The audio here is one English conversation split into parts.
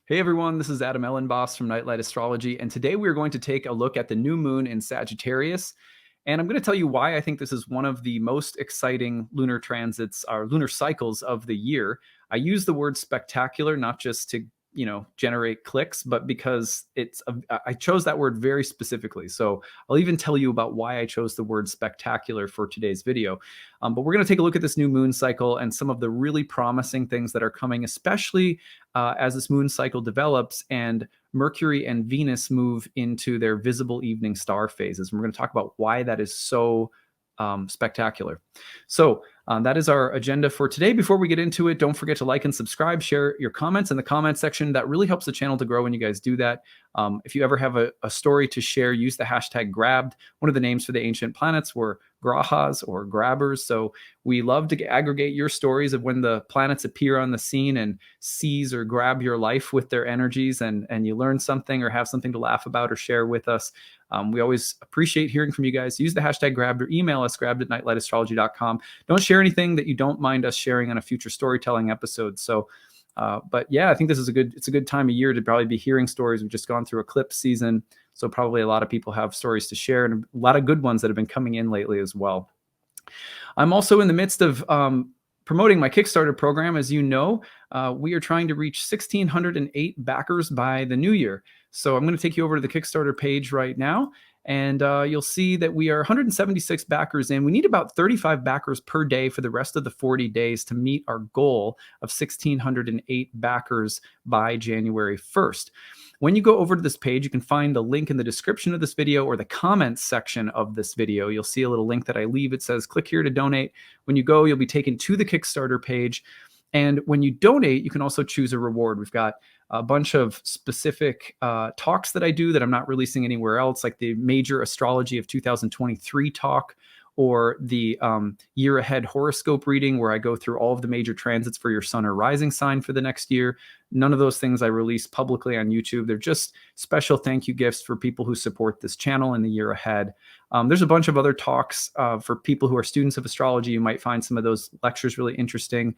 Hey everyone, this is Elenbaas from Nightlight Astrology, and today we are going to take a look at the new moon in Sagittarius. And I'm going to tell you why I think this is one of the most exciting lunar transits or lunar cycles of the year. I use the word spectacular not just to, generate clicks, but because I chose that word very specifically. So I'll even tell you about why I chose the word spectacular for today's video. But we're going to take a look at this new moon cycle and some of the really promising things that are coming, especially as this moon cycle develops and Mercury and Venus move into their visible evening star phases. And we're going to talk about why that is so spectacular. So that is our agenda for today. Before we get into it, don't forget to like and subscribe, share your comments in the comment section. That really helps the channel to grow when you guys do that. If you ever have a story to share, use the hashtag grabbed. One of the names for the ancient planets were grahas or grabbers. So we love to aggregate your stories of when the planets appear on the scene and seize or grab your life with their energies, and you learn something or have something to laugh about or share with us. We always appreciate hearing from you guys. Use the hashtag grabbed or email us grabbed@nightlightastrology.com. Don't share anything that you don't mind us sharing on a future storytelling episode. So but yeah, I think this is it's a good time of year to probably be hearing stories. We've just gone through eclipse season. So probably a lot of people have stories to share, and a lot of good ones that have been coming in lately as well. I'm also in the midst of promoting my Kickstarter program. As you know, we are trying to reach 1,608 backers by the new year. So I'm going to take you over to the Kickstarter page right now, and you'll see that we are 176 backers in. We need about 35 backers per day for the rest of the 40 days to meet our goal of 1,608 backers by January 1st. When you go over to this page, you can find the link in the description of this video or the comments section of this video. You'll see a little link that I leave. It says, click here to donate. When you go, you'll be taken to the Kickstarter page. And when you donate, you can also choose a reward. We've got a bunch of specific talks that I do that I'm not releasing anywhere else, like the Major Astrology of 2023 talk, or the year ahead horoscope reading, where I go through all of the major transits for your sun or rising sign for the next year. None of those things I release publicly on YouTube. They're just special thank you gifts for people who support this channel in the year ahead. There's a bunch of other talks for people who are students of astrology. You might find some of those lectures really interesting.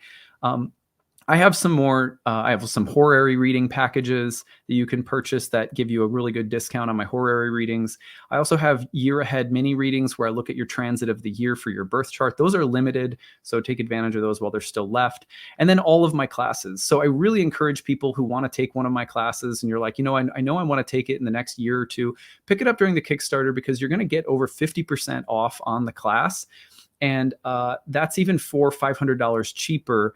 I have some more, I have some horary reading packages that you can purchase that give you a really good discount on my horary readings. I also have year ahead mini readings where I look at your transit of the year for your birth chart. Those are limited, so take advantage of those while they're still left. And then all of my classes. So I really encourage people who want to take one of my classes and you're like, I know I want to take it in the next year or two, pick it up during the Kickstarter, because you're going to get over 50% off on the class. And that's even $500 cheaper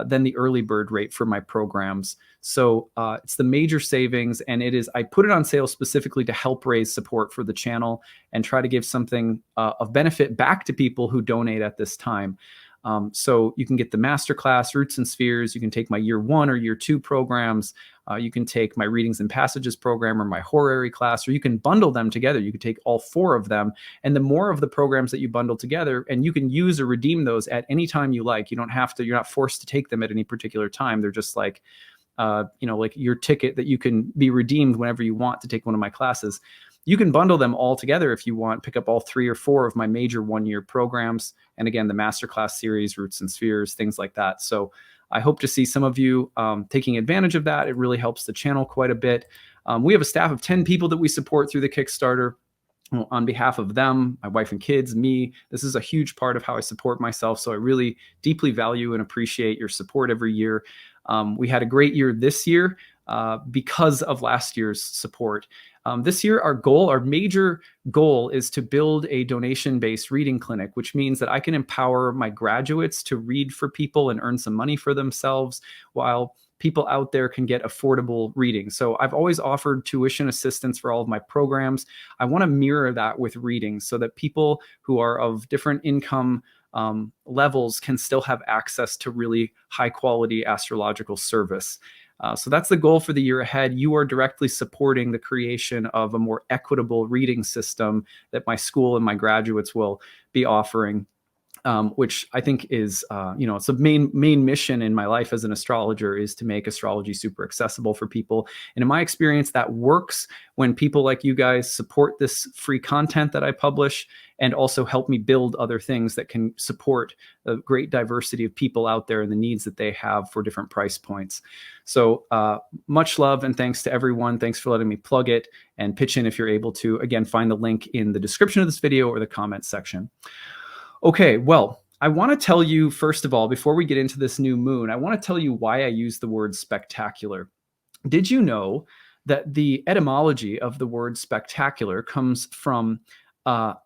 than the early bird rate for my programs. So it's the major savings, and I put it on sale specifically to help raise support for the channel and try to give something of benefit back to people who donate at this time. So you can get the masterclass, Roots and Spheres. You can take my year 1 or year 2 programs. You can take my Readings and Passages program or my horary class, or you can bundle them together. You can take all 4 of them. And the more of the programs that you bundle together, and you can use or redeem those at any time you like. You don't have to, you're not forced to take them at any particular time. They're just like, like your ticket that you can be redeemed whenever you want to take one of my classes. You can bundle them all together if you want, pick up all 3 or 4 of my major 1-year programs. And again, the masterclass series, Roots and Spheres, things like that. So I hope to see some of you taking advantage of that. It really helps the channel quite a bit. We have a staff of 10 people that we support through the Kickstarter. On behalf of them, my wife and kids, me, this is a huge part of how I support myself. So I really deeply value and appreciate your support every year. We had a great year this year because of last year's support. This year, our major goal is to build a donation-based reading clinic, which means that I can empower my graduates to read for people and earn some money for themselves, while people out there can get affordable reading. So I've always offered tuition assistance for all of my programs. I want to mirror that with readings so that people who are of different income levels can still have access to really high quality astrological service. So that's the goal for the year ahead. You are directly supporting the creation of a more equitable reading system that my school and my graduates will be offering. which I think is, it's a main mission in my life as an astrologer, is to make astrology super accessible for people. And in my experience, that works when people like you guys support this free content that I publish, and also help me build other things that can support the great diversity of people out there and the needs that they have for different price points. So much love and thanks to everyone. Thanks for letting me plug it, and pitch in if you're able to. Again, find the link in the description of this video or the comments section. Okay, well, I want to tell you, first of all, before we get into this new moon, I want to tell you why I use the word spectacular. Did you know that the etymology of the word spectacular comes from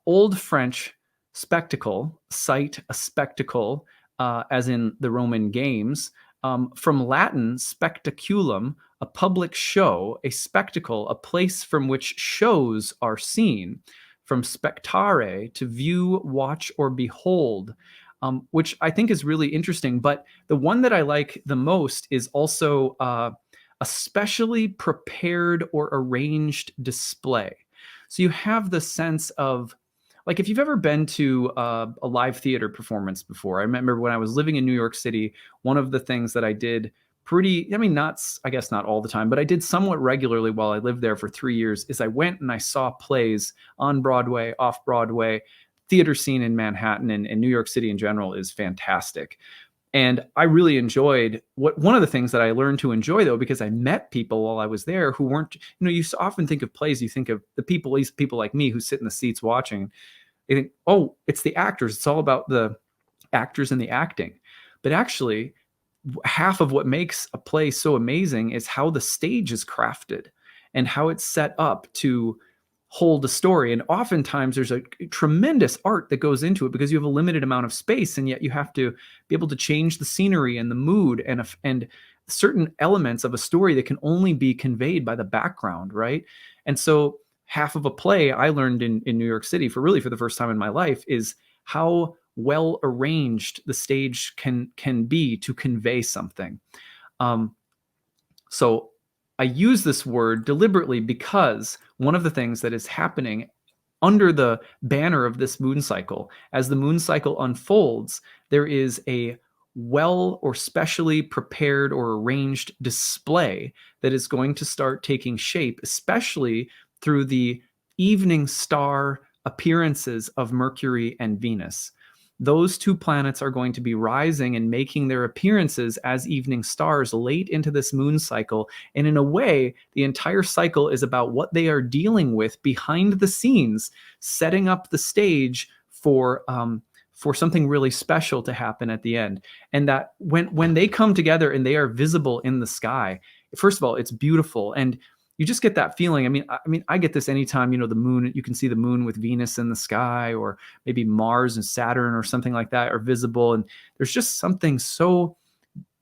Old French spectacle, sight, a spectacle, as in the Roman games, from Latin spectaculum, a public show, a spectacle, a place from which shows are seen, from spectare, to view, watch, or behold, which I think is really interesting. But the one that I like the most is also a specially prepared or arranged display. So you have the sense of, like, if you've ever been to a live theater performance before. I remember when I was living in New York City, one of the things that I did I guess not all the time, but I did somewhat regularly while I lived there for 3 years, is I went and I saw plays on Broadway, off Broadway. Theater scene in Manhattan and New York City in general is fantastic. And I really enjoyed one of the things that I learned to enjoy, though, because I met people while I was there who weren't, you often think of plays, you think of these people like me who sit in the seats watching. They think, oh, it's the actors. It's all about the actors and the acting. But actually, half of what makes a play so amazing is how the stage is crafted and how it's set up to hold a story. And oftentimes there's a tremendous art that goes into it because you have a limited amount of space, and yet you have to be able to change the scenery and the mood and certain elements of a story that can only be conveyed by the background, right? And so half of a play I learned in New York City for the first time in my life is how well arranged the stage can be to convey something. So I use this word deliberately because one of the things that is happening under the banner of this moon cycle, as the moon cycle unfolds, there is a well or specially prepared or arranged display that is going to start taking shape, especially through the evening star appearances of Mercury and Venus. Those two planets are going to be rising and making their appearances as evening stars late into this moon cycle. And in a way, the entire cycle is about what they are dealing with behind the scenes, setting up the stage for something really special to happen at the end. And that when they come together and they are visible in the sky, first of all, it's beautiful. And you just get that feeling. I mean, I get this anytime, the moon, you can see the moon with Venus in the sky, or maybe Mars and Saturn or something like that are visible. And there's just something so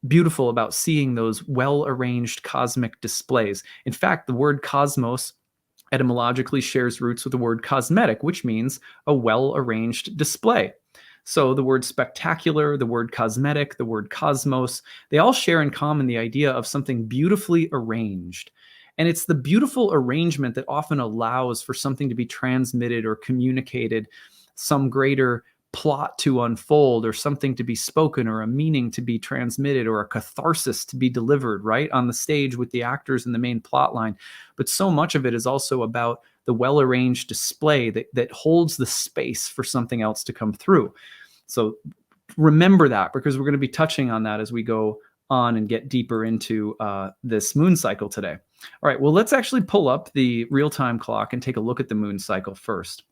beautiful about seeing those well-arranged cosmic displays. In fact, the word cosmos etymologically shares roots with the word cosmetic, which means a well-arranged display. So the word spectacular, the word cosmetic, the word cosmos, they all share in common the idea of something beautifully arranged. And it's the beautiful arrangement that often allows for something to be transmitted or communicated, some greater plot to unfold, or something to be spoken, or a meaning to be transmitted, or a catharsis to be delivered, right, on the stage with the actors in the main plot line. But so much of it is also about the well-arranged display that holds the space for something else to come through. So remember that, because we're going to be touching on that as we go on and get deeper into this moon cycle today. All right, well, let's actually pull up the real-time clock and take a look at the moon cycle first.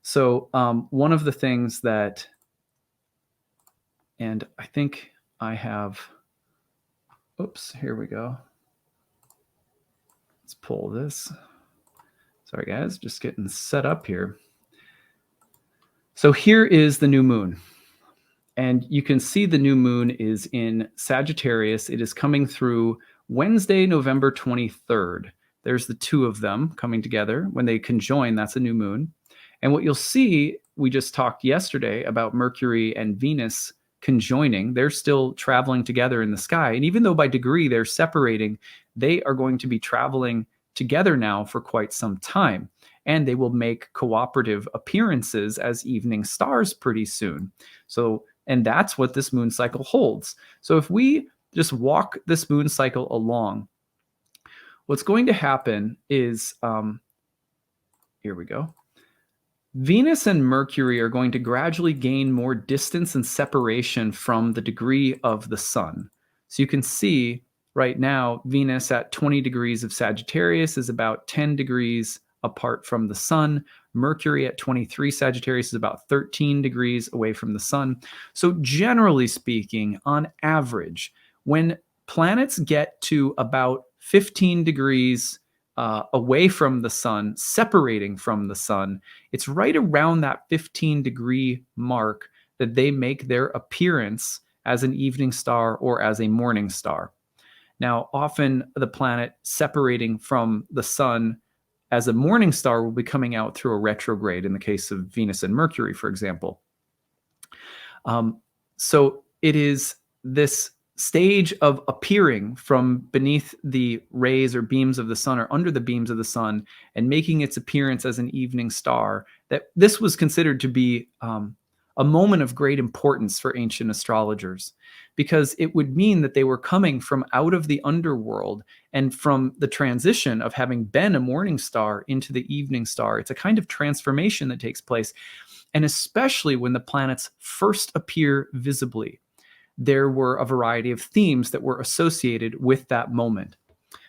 So one of the things that, and I think I have, oops, here we go. Let's pull this. Sorry, guys, just getting set up here. So here is the new moon. And you can see the new moon is in Sagittarius. It is coming through Wednesday, November 23rd. There's the two of them coming together. When they conjoin, that's a new moon. And what you'll see, we just talked yesterday about Mercury and Venus conjoining. They're still traveling together in the sky. And even though by degree they're separating, they are going to be traveling together now for quite some time. and they will make cooperative appearances as evening stars pretty soon. So, and that's what this moon cycle holds. So if we just walk this moon cycle along, what's going to happen is, here we go. Venus and Mercury are going to gradually gain more distance and separation from the degree of the sun. So you can see right now, Venus at 20 degrees of Sagittarius is about 10 degrees apart from the sun. Mercury at 23 Sagittarius is about 13 degrees away from the sun. So generally speaking, on average, when planets get to about 15 degrees away from the sun, separating from the sun, it's right around that 15-degree mark that they make their appearance as an evening star or as a morning star. Now, often the planet separating from the sun as a morning star will be coming out through a retrograde in the case of Venus and Mercury, for example. So it is this stage of appearing from beneath the rays or beams of the sun or under the beams of the sun and making its appearance as an evening star, that this was considered to be a moment of great importance for ancient astrologers, because it would mean that they were coming from out of the underworld and from the transition of having been a morning star into the evening star. It's a kind of transformation that takes place. And especially when the planets first appear visibly, there were a variety of themes that were associated with that moment.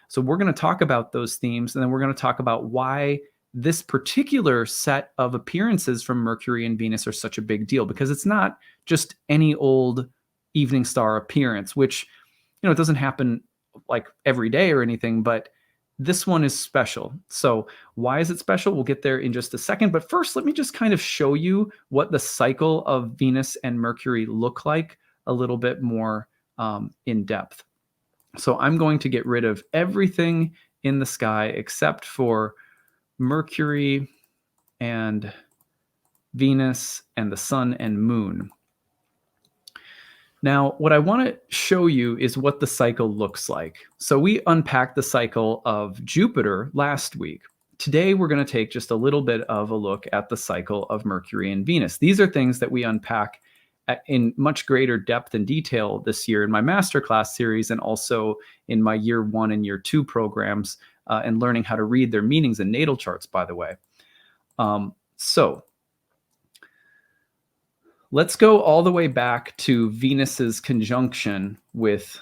So we're going to talk about those themes, and then we're going to talk about why this particular set of appearances from Mercury and Venus are such a big deal, because it's not just any old evening star appearance, which, you know, it doesn't happen like every day or anything, but this one is special. So why is it special? We'll get there in just a second. But first, let me just kind of show you what the cycle of Venus and Mercury look like a little bit more in depth. So I'm going to get rid of everything in the sky except for Mercury and Venus and the sun and moon. Now, what I want to show you is what the cycle looks like. So we unpacked the cycle of Jupiter last week. Today, we're going to take just a little bit of a look at the cycle of Mercury and Venus. These are things that we unpack in much greater depth and detail this year in my masterclass series, and also in my year 1 and year 2 programs, and learning how to read their meanings and natal charts, by the way. So let's go all the way back to Venus's conjunction with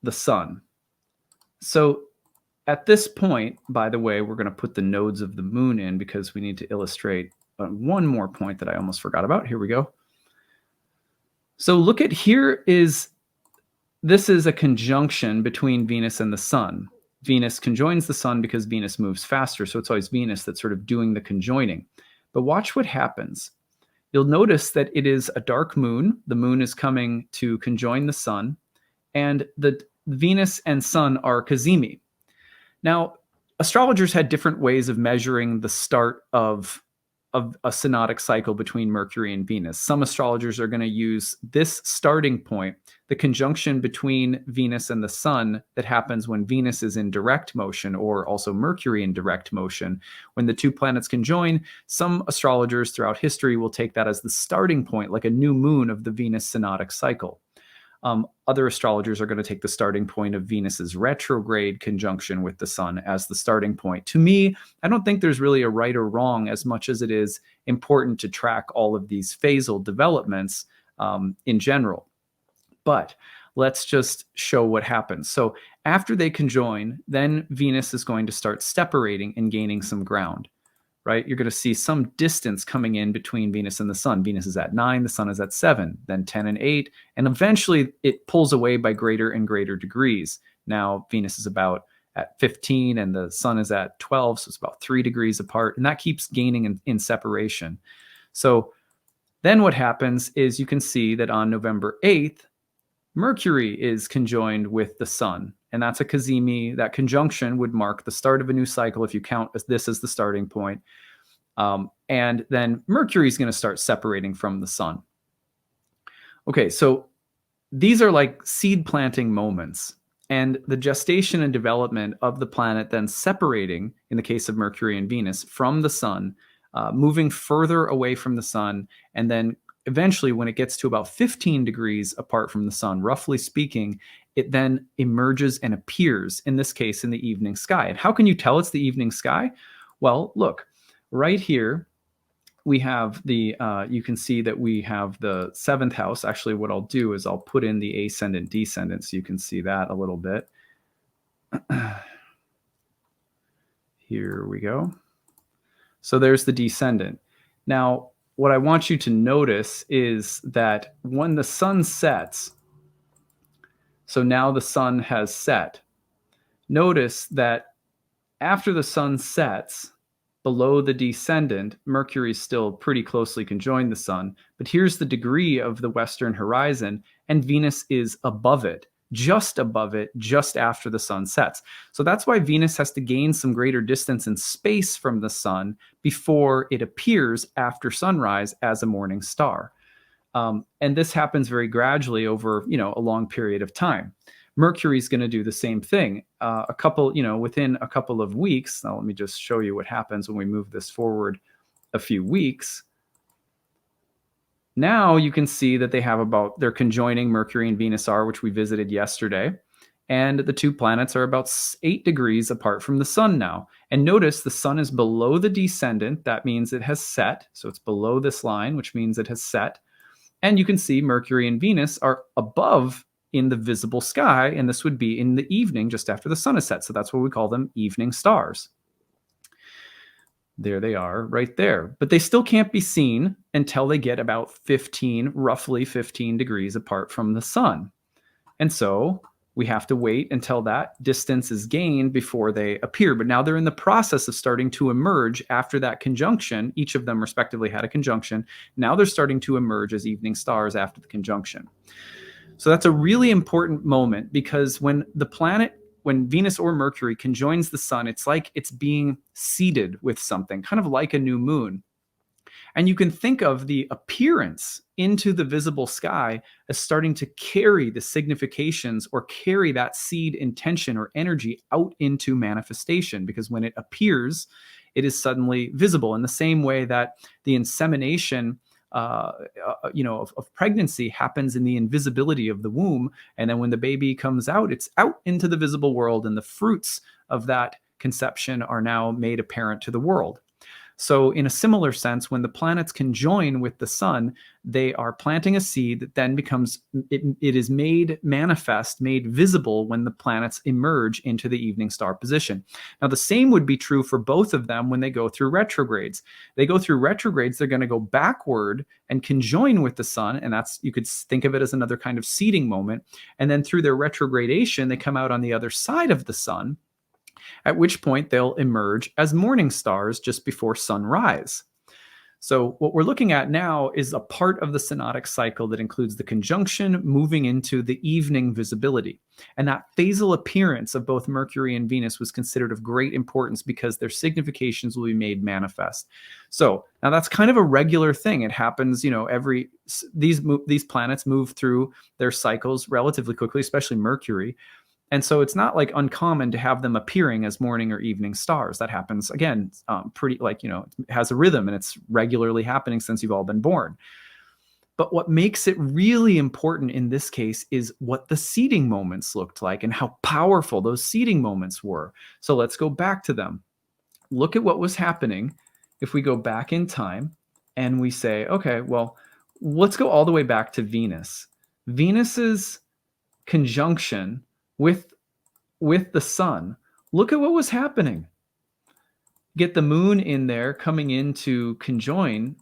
the sun. So at this point, by the way, we're going to put the nodes of the moon in because we need to illustrate one more point that I almost forgot about. Here we go. So look at here this is a conjunction between Venus and the sun. Venus conjoins the sun because Venus moves faster. So it's always Venus that's sort of doing the conjoining. But watch what happens. You'll notice that it is a dark moon. The moon is coming to conjoin the sun, and the Venus and sun are cazimi. Now, astrologers had different ways of measuring the start of a synodic cycle between Mercury and Venus. Some astrologers are going to use this starting point, the conjunction between Venus and the sun that happens when Venus is in direct motion, or also Mercury in direct motion. When the two planets conjoin, some astrologers throughout history will take that as the starting point, like a new moon of the Venus synodic cycle. Other astrologers are going to take the starting point of Venus's retrograde conjunction with the sun as the starting point. To me, I don't think there's really a right or wrong, as much as it is important to track all of these phasal developments in general. But let's just show what happens. So after they conjoin, then Venus is going to start separating and gaining some ground. Right? You're going to see some distance coming in between Venus and the sun. Venus is at 9, the sun is at 7, then 10 and 8, and eventually it pulls away by greater and greater degrees. Now Venus is about at 15 and the sun is at 12, so it's about 3 degrees apart, and that keeps gaining in separation. So then what happens is you can see that on November 8th, Mercury is conjoined with the sun, and that's a cazimi. That conjunction would mark the start of a new cycle if you count this as the starting point. And then Mercury is going to start separating from the sun. Okay, so these are like seed planting moments. And the gestation and development of the planet then separating, in the case of Mercury and Venus, from the sun, moving further away from the sun, and then eventually, when it gets to about 15 degrees apart from the sun, roughly speaking, it then emerges and appears, in this case, in the evening sky. And how can you tell it's the evening sky? Well, look, right here, we have you can see that we have the 7th house. Actually, what I'll do is I'll put in the ascendant descendant so you can see that a little bit. Here we go. So there's the descendant. Now, what I want you to notice is that when the sun sets, so now the sun has set, notice that after the sun sets, below the descendant, Mercury is still pretty closely conjoined the sun, but here's the degree of the western horizon, and Venus is above it, just after the sun sets. So that's why Venus has to gain some greater distance in space from the sun before it appears after sunrise as a morning star. And this happens very gradually over, a long period of time. Mercury's going to do the same thing. Within a couple of weeks. Now, let me just show you what happens when we move this forward a few weeks. Now you can see that they're conjoining. Mercury and Venus are, which we visited yesterday. And the two planets are about 8 degrees apart from the sun now. And notice the sun is below the descendant. That means it has set. So it's below this line, which means it has set. And you can see Mercury and Venus are above in the visible sky, and this would be in the evening just after the sun is set. So that's why we call them evening stars. There they are right there. But they still can't be seen until they get about roughly 15 degrees apart from the sun. And so we have to wait until that distance is gained before they appear. But now they're in the process of starting to emerge after that conjunction. Each of them respectively had a conjunction. Now they're starting to emerge as evening stars after the conjunction. So that's a really important moment, because when Venus or Mercury conjoins the sun, it's like it's being seeded with something, kind of like a new moon. And you can think of the appearance into the visible sky as starting to carry the significations or carry that seed intention or energy out into manifestation, because when it appears, it is suddenly visible in the same way that the insemination of pregnancy happens in the invisibility of the womb. And then when the baby comes out, it's out into the visible world, and the fruits of that conception are now made apparent to the world. So in a similar sense, when the planets conjoin with the sun, they are planting a seed that then it is made manifest, made visible when the planets emerge into the evening star position. Now, the same would be true for both of them when they go through retrogrades. They go through retrogrades, they're going to go backward and conjoin with the sun, and you could think of it as another kind of seeding moment. And then through their retrogradation, they come out on the other side of the sun, at which point they'll emerge as morning stars just before sunrise. So what we're looking at now is a part of the synodic cycle that includes the conjunction moving into the evening visibility. And that phasal appearance of both Mercury and Venus was considered of great importance because their significations will be made manifest. So now that's kind of a regular thing. It happens, these planets move through their cycles relatively quickly, especially Mercury. And so it's not like uncommon to have them appearing as morning or evening stars. That happens, again, it has a rhythm, and it's regularly happening since you've all been born. But what makes it really important in this case is what the seeding moments looked like and how powerful those seeding moments were. So let's go back to them. Look at what was happening if we go back in time and we say, okay, well, let's go all the way back to Venus. Venus's conjunction with the sun. Look at what was happening. Get the moon in there coming in to conjoin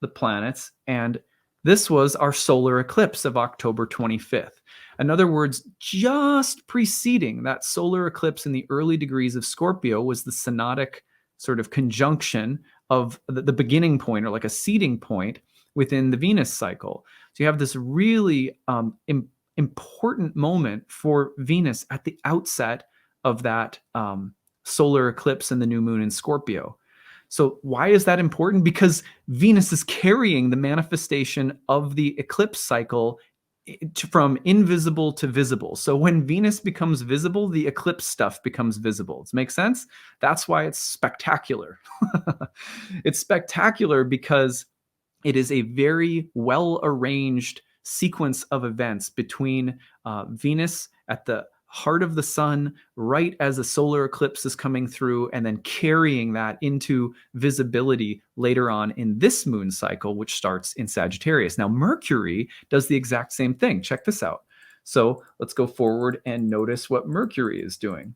the planets, and this was our solar eclipse of October 25th. In other words, just preceding that solar eclipse in the early degrees of Scorpio was the synodic sort of conjunction of the beginning point, or like a seeding point within the Venus cycle. So you have this really important moment for Venus at the outset of that solar eclipse and the new moon in Scorpio. So why is that important? Because Venus is carrying the manifestation of the eclipse cycle from invisible to visible. So when Venus becomes visible, the eclipse stuff becomes visible. Does it make sense? That's why it's spectacular. It's spectacular because it is a very well arranged sequence of events between Venus at the heart of the sun, right as a solar eclipse is coming through, and then carrying that into visibility later on in this moon cycle, which starts in Sagittarius. Now, Mercury does the exact same thing. Check this out. So let's go forward and notice what Mercury is doing.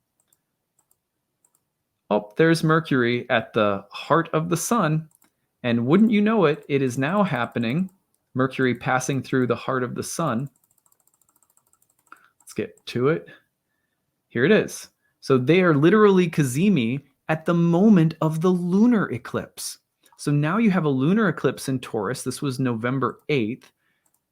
Oh, there's Mercury at the heart of the sun. And wouldn't you know it, it is now happening. Mercury passing through the heart of the sun. Let's get to it. Here it is. So they are literally cazimi at the moment of the lunar eclipse. So now you have a lunar eclipse in Taurus. This was November 8th.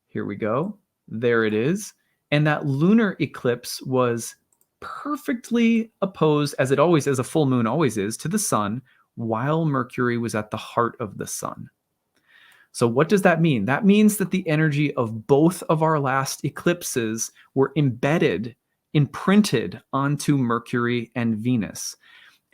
Here we go. There it is. And that lunar eclipse was perfectly opposed, as it always, as a full moon always is, to the sun, while Mercury was at the heart of the sun. So what does that mean? That means that the energy of both of our last eclipses were embedded, imprinted onto Mercury and Venus.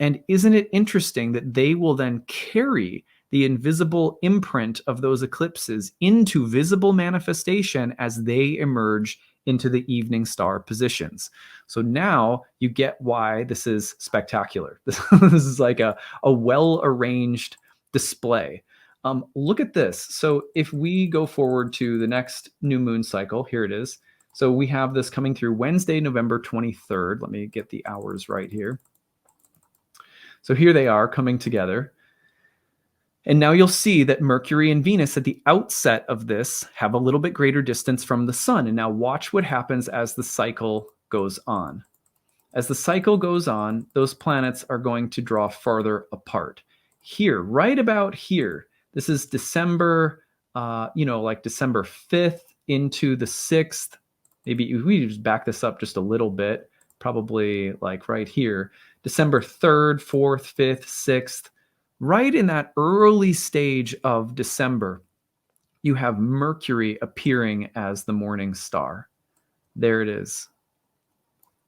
And isn't it interesting that they will then carry the invisible imprint of those eclipses into visible manifestation as they emerge into the evening star positions? So now you get why this is spectacular. This is like a well-arranged display. Look at this. So if we go forward to the next new moon cycle, here it is. So we have this coming through Wednesday, November 23rd. Let me get the hours right here. So here they are coming together. And now you'll see that Mercury and Venus at the outset of this have a little bit greater distance from the sun. And now watch what happens as the cycle goes on. As the cycle goes on, those planets are going to draw farther apart. Here, right about here, this is December, like December 5th into the 6th. Maybe if we just back this up just a little bit, probably like right here, December 3rd, 4th, 5th, 6th. Right in that early stage of December, you have Mercury appearing as the morning star. There it is.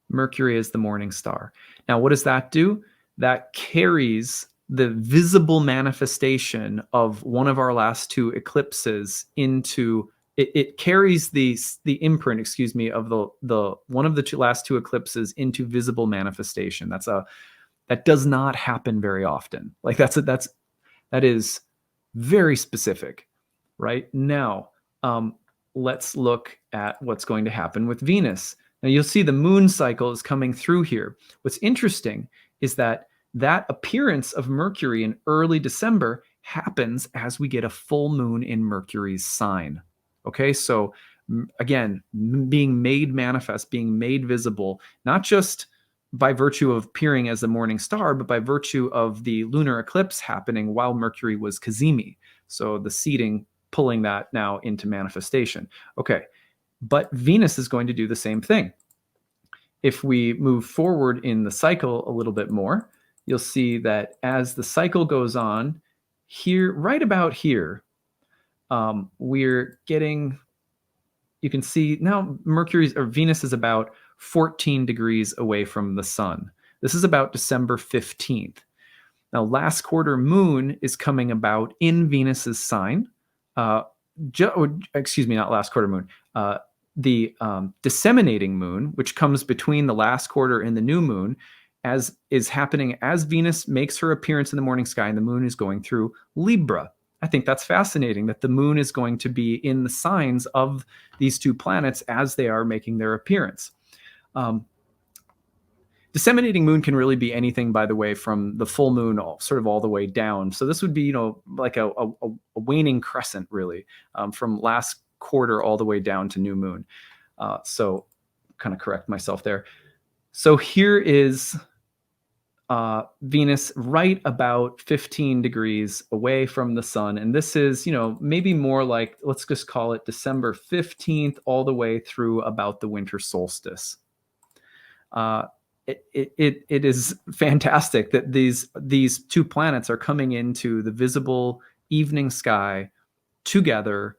Mercury is the morning star. Now, what does that do? That carries the visible manifestation of one of our last two eclipses into it carries the imprint, of the one of the last two eclipses into visible manifestation. That does not happen very often. Like that is very specific. Right now, let's look at what's going to happen with Venus. Now you'll see the moon cycle is coming through here. What's interesting is that appearance of Mercury in early December happens as we get a full moon in Mercury's sign. Okay, so again, being made manifest, being made visible, not just by virtue of appearing as the morning star, but by virtue of the lunar eclipse happening while Mercury was cazimi. So the seeding pulling that now into manifestation. Okay, but Venus is going to do the same thing. If we move forward in the cycle a little bit more, you'll see that as the cycle goes on, here, right about here, we're getting, you can see now Venus is about 14 degrees away from the sun. This is about December 15th. Now, last quarter moon is coming about in Venus's sign. Not last quarter moon. The disseminating moon, which comes between the last quarter and the new moon, as is happening as Venus makes her appearance in the morning sky, and the moon is going through Libra. I think that's fascinating that the moon is going to be in the signs of these two planets as they are making their appearance. Disseminating moon can really be anything, by the way, from the full moon sort of all the way down. So this would be, like a waning crescent, really, from last quarter all the way down to new moon. So kind of correct myself there. So here is Venus right about 15 degrees away from the sun. And this is, maybe more like, let's just call it December 15th all the way through about the winter solstice. It is fantastic that these two planets are coming into the visible evening sky together,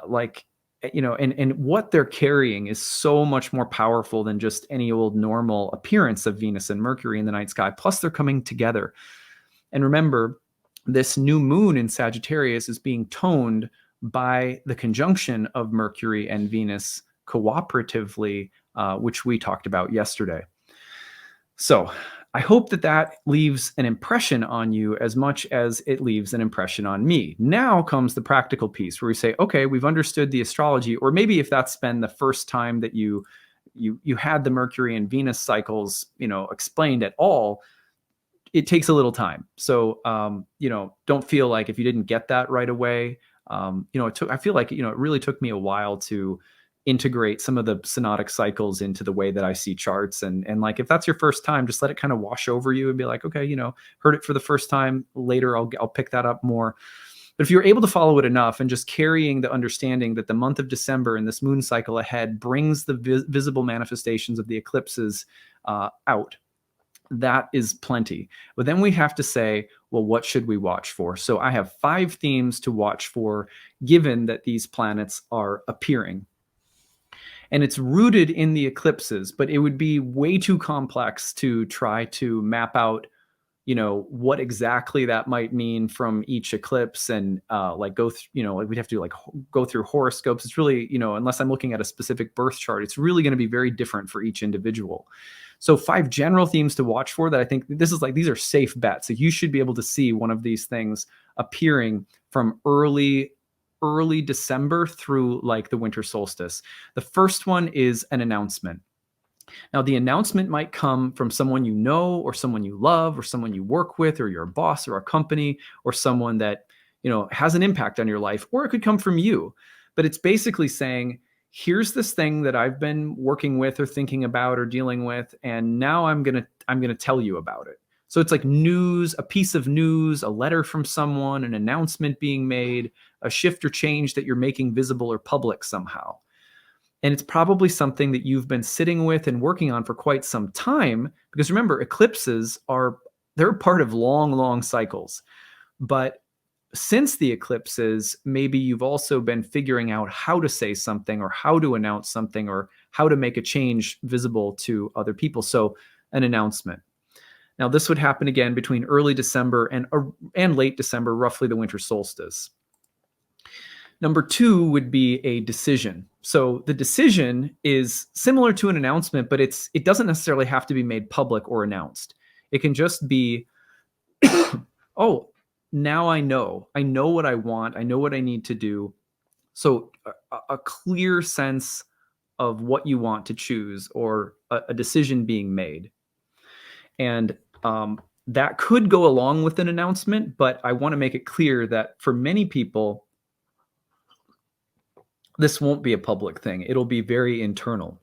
like and what they're carrying is so much more powerful than just any old normal appearance of Venus and Mercury in the night sky. Plus, they're coming together. And remember, this new moon in Sagittarius is being toned by the conjunction of Mercury and Venus cooperatively, which we talked about yesterday. So I hope that leaves an impression on you as much as it leaves an impression on me. Now comes the practical piece where we say, okay, we've understood the astrology, or maybe if that's been the first time that you had the Mercury and Venus cycles, explained at all, it takes a little time. So, don't feel like if you didn't get that right away, I feel like, it really took me a while to integrate some of the synodic cycles into the way that I see charts. And like, if that's your first time, just let it kind of wash over you and be like, okay, heard it for the first time. Later, I'll pick that up more. But if you're able to follow it enough and just carrying the understanding that the month of December and this moon cycle ahead brings the visible manifestations of the eclipses out, that is plenty. But then we have to say, well, what should we watch for? So I have 5 themes to watch for, given that these planets are appearing. And it's rooted in the eclipses, but it would be way too complex to try to map out, what exactly that might mean from each eclipse and we'd have to go through horoscopes. It's really, unless I'm looking at a specific birth chart, it's really going to be very different for each individual. So 5 general themes to watch for that I think these are safe bets. So you should be able to see one of these things appearing from early December through like the winter solstice. The first one is an announcement. Now, the announcement might come from someone you know, or someone you love, or someone you work with, or your boss or a company, or someone that, has an impact on your life, or it could come from you. But it's basically saying, here's this thing that I've been working with or thinking about or dealing with, and now I'm going to tell you about it. So it's like news, a piece of news, a letter from someone, an announcement being made, a shift or change that you're making visible or public somehow. And it's probably something that you've been sitting with and working on for quite some time, because remember, eclipses they're part of long, long cycles. But since the eclipses, maybe you've also been figuring out how to say something or how to announce something or how to make a change visible to other people. So an announcement. Now, this would happen again between early December and late December, roughly the winter solstice. Number 2 would be a decision. So the decision is similar to an announcement, but it doesn't necessarily have to be made public or announced. It can just be, oh, now I know what I want. I know what I need to do. So a clear sense of what you want to choose, or a decision being made. And that could go along with an announcement, but I want to make it clear that for many people, this won't be a public thing. It'll be very internal.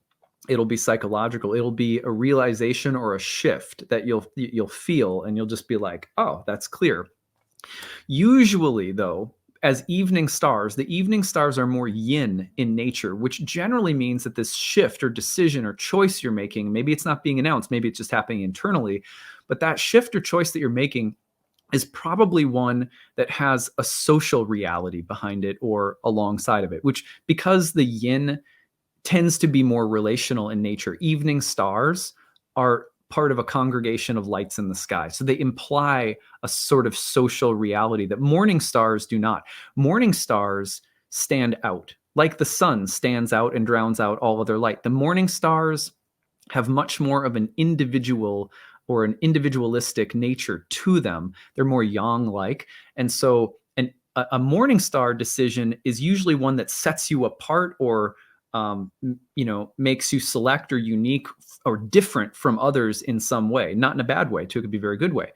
It'll be psychological. It'll be a realization or a shift that you'll feel, and you'll just be like, oh, that's clear. Usually, though, as evening stars, the evening stars are more yin in nature, which generally means that this shift or decision or choice you're making, maybe it's not being announced, maybe it's just happening internally, but that shift or choice that you're making is probably one that has a social reality behind it or alongside of it, which, because the yin tends to be more relational in nature, evening stars are part of a congregation of lights in the sky. So they imply a sort of social reality that morning stars do not. Morning stars stand out, like the sun stands out and drowns out all other light. The morning stars have much more of an individual or an individualistic nature to them. They're more yang-like. And so a morning star decision is usually one that sets you apart or makes you select or unique or different from others in some way, not in a bad way, too. It could be a very good way.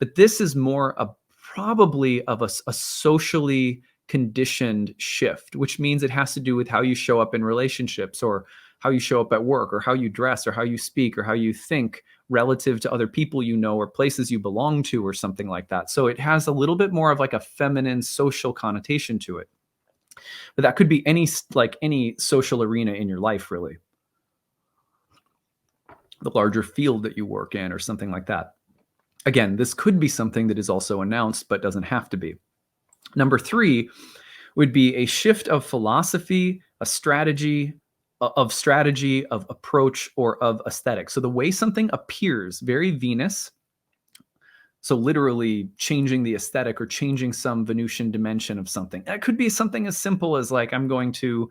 But this is more probably of a socially conditioned shift, which means it has to do with how you show up in relationships, or how you show up at work, or how you dress, or how you speak, or how you think relative to other people or places you belong to, or something like that. So it has a little bit more of like a feminine social connotation to it. But that could be any social arena in your life, really. The larger field that you work in or something like that. Again, this could be something that is also announced, but doesn't have to be. Number 3 would be a shift of philosophy, a strategy of approach, or of aesthetic. So the way something appears, very Venus. So literally changing the aesthetic or changing some Venusian dimension of something. That could be something as simple as like, I'm going to,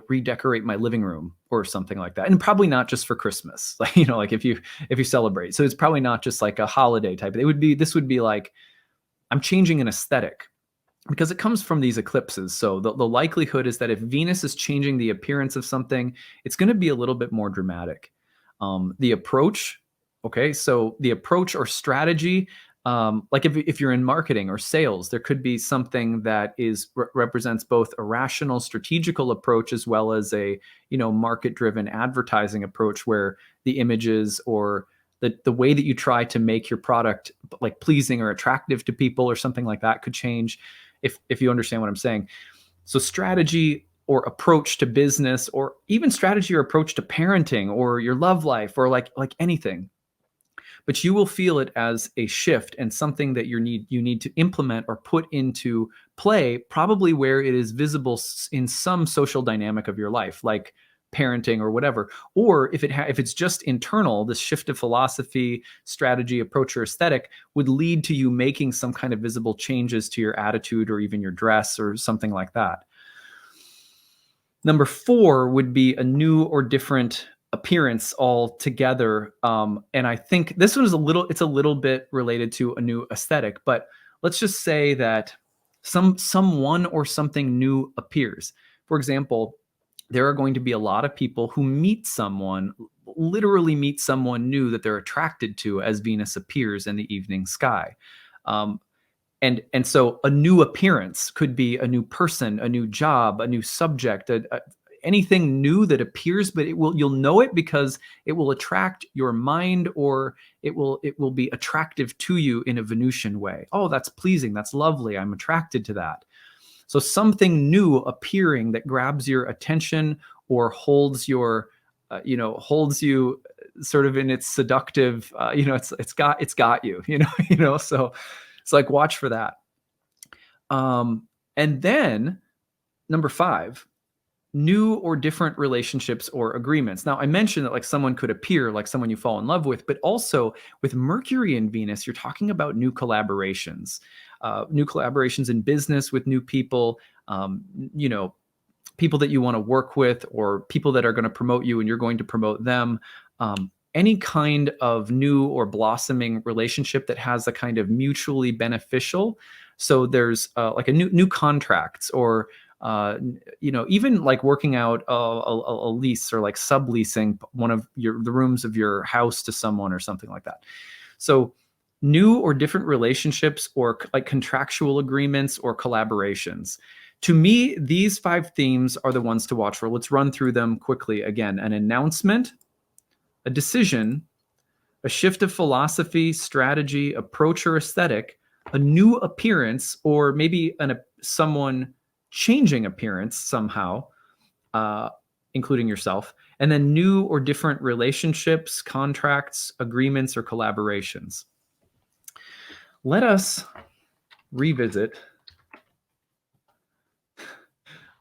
redecorate my living room or something like that. And probably not just for Christmas, like, like if you celebrate. So it's probably not just like a holiday type. This would be like, I'm changing an aesthetic, because it comes from these eclipses. So the likelihood is that if Venus is changing the appearance of something, it's going to be a little bit more dramatic. The approach, okay, so the approach or strategy, like if you're in marketing or sales, there could be something that represents both a rational strategical approach as well as a market-driven advertising approach, where the images or the way that you try to make your product like pleasing or attractive to people or something like that could change, if you understand what I'm saying. So strategy or approach to business, or even strategy or approach to parenting or your love life, or like anything. But you will feel it as a shift and something that you need to implement or put into play, probably where it is visible in some social dynamic of your life, like parenting or whatever. Or if it's just internal, this shift of philosophy, strategy, approach, or aesthetic would lead to you making some kind of visible changes to your attitude or even your dress or something like that. Number 4 would be a new or different appearance altogether. And I think this one is it's a little bit related to a new aesthetic, but let's just say that someone or something new appears. For example, there are going to be a lot of people who literally meet someone new that they're attracted to as Venus appears in the evening sky. And so a new appearance could be a new person, a new job, a new subject, anything new that appears, but you'll know it because it will attract your mind, or it will be attractive to you in a Venusian way. Oh, that's pleasing. That's lovely. I'm attracted to that. So something new appearing that grabs your attention or holds you sort of in its seductive, it's got you, so it's like, watch for that. And then number 5, new or different relationships or agreements. Now, I mentioned that like someone could appear like someone you fall in love with, but also with Mercury and Venus, you're talking about new collaborations in business with new people, people that you want to work with, or people that are going to promote you and you're going to promote them. Any kind of new or blossoming relationship that has a kind of mutually beneficial. So there's like a new contracts, or even like working out a lease, or like subleasing one of the rooms of your house to someone or something like that. So new or different relationships, or like contractual agreements or collaborations. To me, these 5 themes are the ones to watch for. Let's run through them quickly again. An announcement, a decision, a shift of philosophy, strategy, approach, or aesthetic, a new appearance, or maybe someone changing appearance somehow, including yourself, and then new or different relationships, contracts, agreements, or collaborations. Let us revisit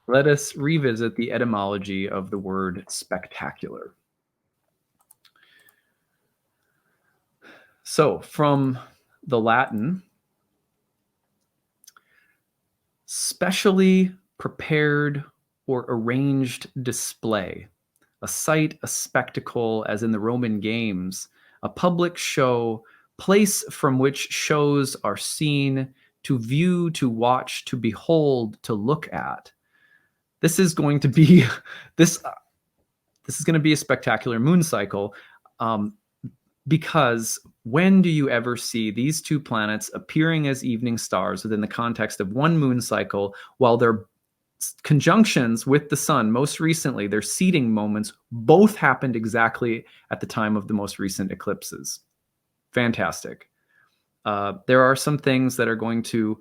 the etymology of the word spectacular. So from the Latin, specially prepared or arranged display, a sight, a spectacle, as in the Roman games, a public show, place from which shows are seen, to view, to watch, to behold, to look at. This is going to be this is going to be a spectacular moon cycle, because when do you ever see these 2 planets appearing as evening stars within the context of one moon cycle, while their conjunctions with the sun, most recently, their seeding moments, both happened exactly at the time of the most recent eclipses? Fantastic. There are some things that are going to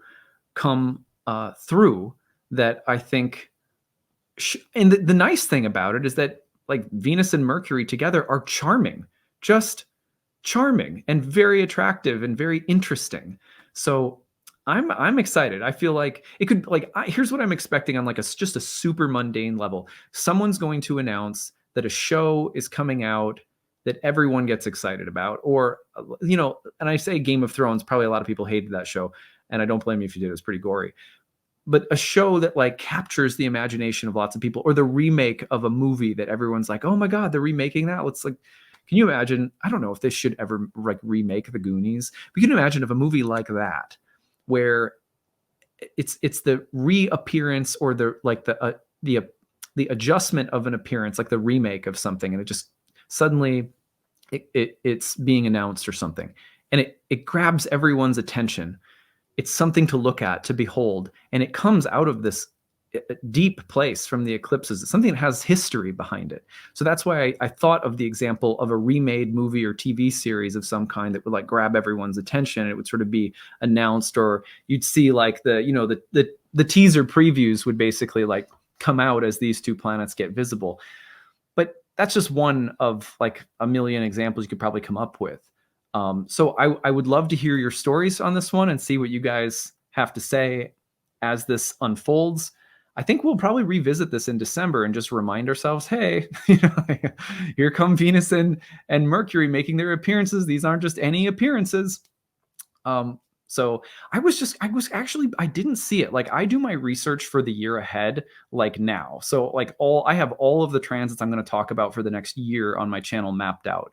come through that I think, and the nice thing about it is that like Venus and Mercury together are charming, just charming and very attractive and very interesting. So I'm excited. I feel like it could like here's what I'm expecting on like just a super mundane level. Someone's going to announce that a show is coming out that everyone gets excited about, or and I say Game of Thrones, probably a lot of people hated that show, and I don't blame you if you did. It was pretty gory. But a show that like captures the imagination of lots of people, or the remake of a movie that everyone's like, "Oh my god, they're remaking that." Let's like can you imagine? I don't know if they should ever like remake The Goonies. But you can imagine if a movie like that where it's the reappearance or the adjustment of an appearance, like the remake of something, and it just suddenly it's being announced or something, and it grabs everyone's attention. It's something to look at, to behold, and it comes out of this deep place from the eclipses. It's something that has history behind it. So that's why I thought of the example of a remade movie or TV series of some kind that would like grab everyone's attention. It would sort of be announced, or you'd see like the teaser previews would basically like come out as these two planets get visible. But that's just one of like a million examples you could probably come up with. So I would love to hear your stories on this one and see what you guys have to say as this unfolds. I think we'll probably revisit this in December and just remind ourselves, hey, here come Venus and Mercury making their appearances. These aren't just any appearances. So I didn't see it. Like I do my research for the year ahead, like now. So like I have all of the transits I'm going to talk about for the next year on my channel mapped out.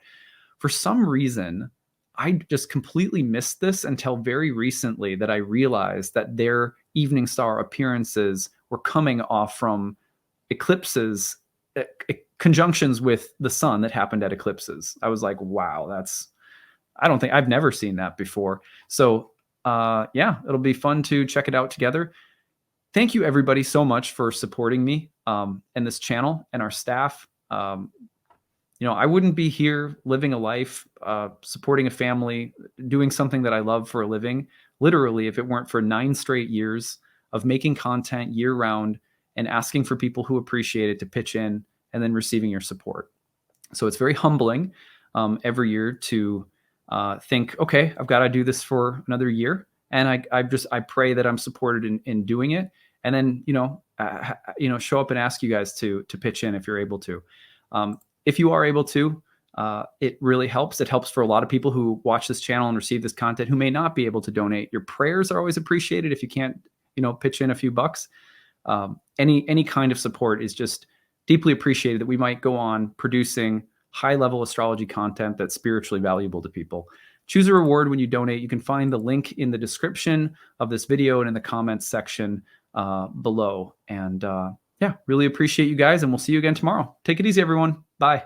For some reason, I just completely missed this until very recently that I realized that their evening star appearances were coming off from eclipses, conjunctions with the sun that happened at eclipses. I was like, wow, I've never seen that before. So yeah, it'll be fun to check it out together. Thank you everybody so much for supporting me and this channel and our staff. I wouldn't be here living a life, supporting a family, doing something that I love for a living, literally, if it weren't for 9 straight years of making content year round and asking for people who appreciate it to pitch in and then receiving your support. So it's very humbling every year to think, okay, I've got to do this for another year. And I pray that I'm supported in doing it. And then, show up and ask you guys to pitch in if you're able to. If you are able to, it really helps. It helps for a lot of people who watch this channel and receive this content who may not be able to donate. Your prayers are always appreciated if you can't, pitch in a few bucks. Any kind of support is just deeply appreciated, that we might go on producing high-level astrology content that's spiritually valuable to people. Choose a reward when you donate. You can find the link in the description of this video and in the comments section below. And yeah, really appreciate you guys, and we'll see you again tomorrow. Take it easy, everyone. Bye.